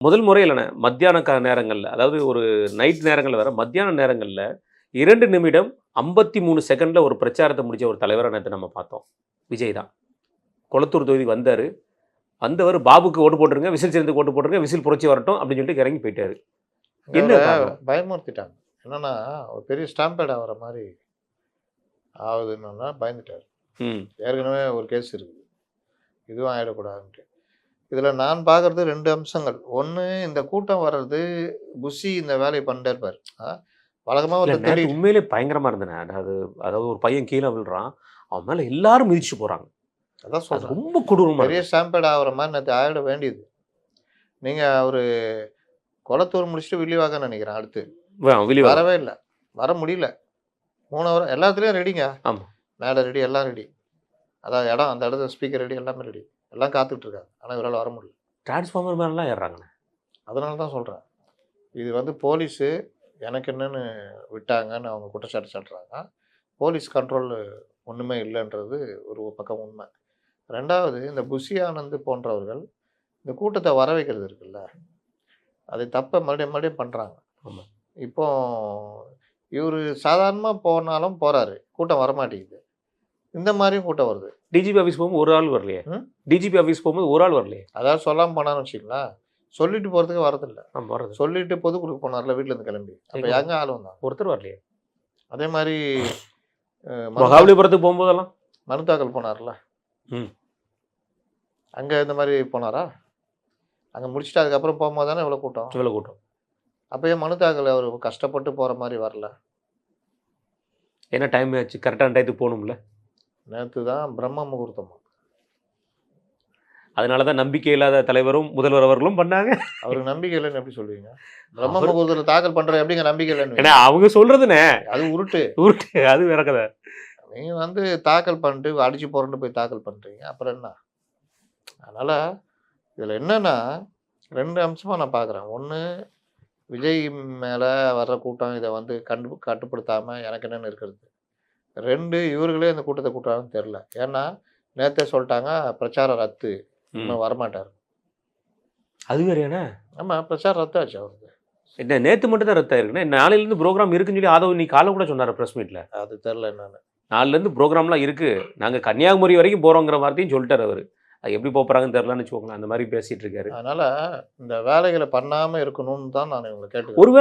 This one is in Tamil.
முதல் முறை இல்லைண்ணே, மத்தியான நேரங்கள்ல, அதாவது ஒரு நைட் நேரங்கள்ல வேற, மத்தியான நேரங்கள்ல 2 நிமிடம் 53 செகண்ட்ல ஒரு பிரச்சாரத்த முடிச்ச ஒரு தலைவர நேத்து நம்ம பார்த்தோம். விஜய் தான். கொளத்தூர் தொகுதிக்கு வந்தாரு. வந்தவர் பாபுக்கு ஓட்டு போட்டுருங்க, விசில் சின்னத்துக்கு ஓட்டு போட்டுருங்க, விசில் புரட்சி வரட்டும் அப்படின்னு சொல்லிட்டு இறங்கி போயிட்டாரு. என்ன இவர காரணம்? பயமுறுத்திட்டாங்க. என்னன்னா, ஒரு பெரிய ஸ்டாம்பேட் ஆகுற மாரி ஆகுதுன்னோன பயந்துட்டாரு. ம். ஏற்கனவே ஒரு கேஸ் இருக்குது. இதுவும் ஆயிடக்கூடாதுன்ட்டு. இதில நான் பார்க்குறது 2 அம்சங்கள். 1 இந்த கூட்டம் வர்றது, புஷி இந்த வேலைய பண்ணிட்டே இருப்பாரு. வழக்கமா இல்ல ஒருத்தர் நேத்து தேடிட்டு உண்மையிலே பயங்கரமா இருந்ததுண்ணே. அதாவது அதாவது ஒரு பையன் கீழ விழுறான். அவன் மேல எல்லாரும் மிதிச்சுட்டு போறாங்க. அதான் அது சொல்றேன். ரொம்ப கொடூரமா பெரிய இருக்கு. ஸ்டாம்பேட் ஆகுற மாரி நேத்து ஆயிட வேண்டியது. நீங்க ஒரு கொளத்தூர் முடிச்சுட்டு வில்லிவாக்கம்னு நெனைக்கிறேன் அடுத்து. விழிவாக்கம். வரவே இல்ல. வர முடியல. 3 ஹவர் எல்லாத்துலயும் ரெடிங்க. ஆமா. மேல ரெடி, எல்லாம் ரெடி. அதான் இடம், அந்த இடத்துல ஸ்பீக்கர் ரெடி, எல்லாமே ரெடி. எல்லாம் காத்துட்டு இருக்காங்க. ஆனா இவரால வர முடியல. டிரான்ஸ்ஃபார்மர் மேலலாம் ஏறுறாங்கண்ணே. அதனால தான் சொல்றேன். இது வந்து போலீஸு எனக்கு என்னன்னு விட்டாங்கன்னு அவங்க குற்றச்சாட்டு சாட்டுறாங்க. போலீஸ் கண்ட்ரோல் ஒண்ணுமே இல்லன்றது ஒரு பக்கம் உண்மை. 2வது இந்த புஷி ஆனந்த் போன்றவர்கள் இந்த கூட்டத்த வர வைக்கிறது இருக்குல்ல, அதை தப்ப மறுபடியும் மறுபடியும் பண்றாங்க. ஆமா. இப்போ இவரு சாதாரணமா போனாலும் போறாரு. கூட்டம் வரமாட்டேங்குது. இந்த மாரியும் கூட்டம் வருது. டிஜிபி ஆஃபீஸ் போகும்போது ஒரு ஆள் வரலையே. ம். டிஜிபி ஆஃபீஸ் போகும்போது ஒரு ஆள் வரலையே. அதாவது சொல்லாம போனான்னு வச்சுக்கங்களேன், சொல்லிட்டு போறதுக்கு வரதில்ல. ஆமா வரது. சொல்லிட்டு பொதுக்குழுக்கு போனார்ல வீட்ல இருந்து கிளம்பி. அப்ப எங்க எங்க ஆள் வந்தாங்க? ஒருத்தர் வரலையே. அதே மாரி மகாபலிபுரத்துக்கு போகும்போதெல்லாம் மனு தாக்கல் போனார்ல. ம். அங்க இந்த மாரி போனாரா? அங்க முடிச்சுட்டு அதுக்கப்புறம் போகும்போது தானே இவ்வளோ கூட்டம். இவ்வளோ கூட்டம். அப்ப ஏன் மனு தாக்கல் அவரு கஷ்டப்பட்டு போற மாரி வரல? ஏன்னா டைம் ஆச்சு. கரெக்டான டயத்துக்கு போகணும்ல. நேத்து தான் பிரம்ம முகூர்த்தமா. அதனால தான் நம்பிக்கை இல்லாத தலைவரும் முதல்வர் அவர்களும் பண்ணாங்க. அவருக்கு நம்பிக்கை இல்லைன்னு எப்படி சொல்லுவீங்க? பிரம்ம அவர் முகூர்த்தத்துல தாக்கல் பண்றது எப்படிங்க நம்பிக்கை இல்லைன்னு? ஏன்னா அவங்க சொல்றதுண்ணே. அது உருட்டு. உருட்டு அது வேற கதை. நீங்க வந்து தாக்கல் பண்ணிட்டு அடிச்சு போறேன்னு போய் தாக்கல் பண்றீங்க. அப்புறம் என்ன? அதனால இதுல என்னன்னா 2 அம்சமா நான் பார்க்குறேன். 1 விஜய் மேல வர்ற கூட்டம் இத வந்து கட்டுப்படுத்தாம எனக்கு என்னன்னு இருக்கிறது. 2 இவர்களே இந்த கூட்டத்த கூட்டுறாங்கன்னு தெரியல. ஏன்னா நேத்தே சொல்ட்டாங்க பிரச்சாரம் ரத்து. இனிமே வரமாட்டாரு. அது வேறயாண்ணே. ஆமா பிரச்சாரம் ரத்தாச்சு அவருக்கு. என்ன நேத்து மட்டும் தான் ரத்து ஆயிருக்குண்ணே. நாளையிலேருந்து ப்ரோக்ராம் இருக்குன்னு சொல்லி ஆதவ் இன்னைக்கு காலைல கூட சொன்னாரு பிரஸ் மீட்ல. அது தெரியல என்னன்னு. நாளையிலேருந்து ப்ரோக்ராம்லாம் இருக்கு. நாங்க கன்னியாகுமரி வரைக்கும் போறோங்கிற வார்த்தையும் சொல்லிட்டாரு அவரு. அது எப்படி போறாங்கன்னு தெரியலன்னு வச்சுக்கோங்களேன். அந்த மாதிரி பேசிட்டு இருக்காரு. அதனால இந்த வேலைகள பண்ணாம இருக்கணும்னு தான் நான் இவங்கள கேட்டுக்கிறேன். ஒருவேளை